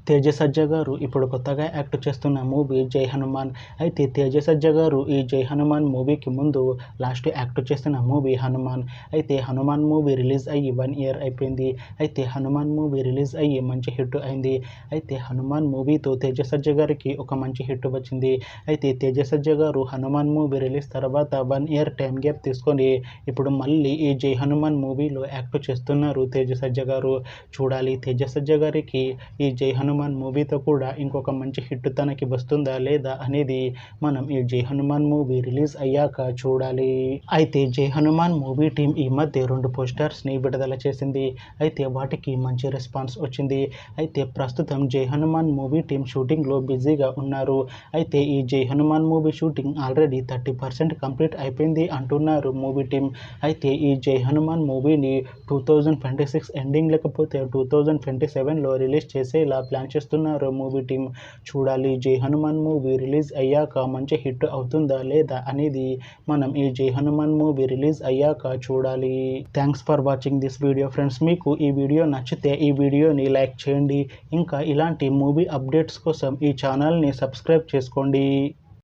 తేజ సజ్జా గారు ఇప్పుడు కొత్తగా యాక్ట్ చేస్తున్న మూవీ జై హనుమాన్. అయితే తేజ సజ్జా గారు ఈ జై హనుమాన్ మూవీకి ముందు లాస్ట్ యాక్ట్ చేసిన మూవీ హనుమాన్. అయితే హనుమాన్ మూవీ రిలీజ్ అయ్యి 1 ఇయర్ అయిపోయింది. అయితే హనుమాన్ మూవీ రిలీజ్ అయ్యి మంచి హిట్ అయింది. అయితే హనుమాన్ మూవీతో తేజ సజ్జా గారికి ఒక మంచి హిట్ వచ్చింది. అయితే తేజ సజ్జా గారు హనుమాన్ మూవీ రిలీజ్ తర్వాత 1 ఇయర్ టైం గ్యాప్ తీసుకొని ఇప్పుడు మళ్ళీ ఈ జై హనుమాన్ మూవీలో యాక్ట్ చేస్తున్నారు తేజ సజ్జా గారు. చూడాలి తేజ సజ్జా గారికి ఈ జై హనుమాన్ మూవీతో కూడా ఇంకొక మంచి హిట్ తనకి వస్తుందా లేదా అనేది మనం ఈ జై హనుమాన్ మూవీ రిలీజ్ అయ్యాక చూడాలి. అయితే జై హనుమాన్ మూవీ టీం ఈ మధ్య 2 పోస్టర్స్ని విడుదల చేసింది. అయితే వాటికి మంచి రెస్పాన్స్ వచ్చింది. అయితే ప్రస్తుతం జై హనుమాన్ మూవీ టీం షూటింగ్లో బిజీగా ఉన్నారు. అయితే ఈ జై Hanuman movie shooting already 30% complete అయిపోయింది అంటున్నారు మూవీ టీం. అయితే ఈ జై హనుమాన్ మూవీని 2026 ఎండింగ్ లేకపోతే 2027లో రిలీజ్ చేసేలా ప్లాన్ చేస్తున్నారు మూవీ టీం. చూడాలి జై హనుమాన్ మూవీ రిలీజ్ అయ్యాక మంచి హిట్ అవుతుందా లేదా అనేది మనం ఈ జై హనుమాన్ మూవీ రిలీజ్ అయ్యాక చూడాలి. Thanks for watching this video friends. మీకు ఈ వీడియో నచ్చితే ఈ వీడియోని లైక్ చేయండి. ఇంకా ఇలాంటి మూవీ అప్డేట్స్ కోసం ఈ ఛానల్ని సబ్స్క్రైబ్ చేసుకోండి.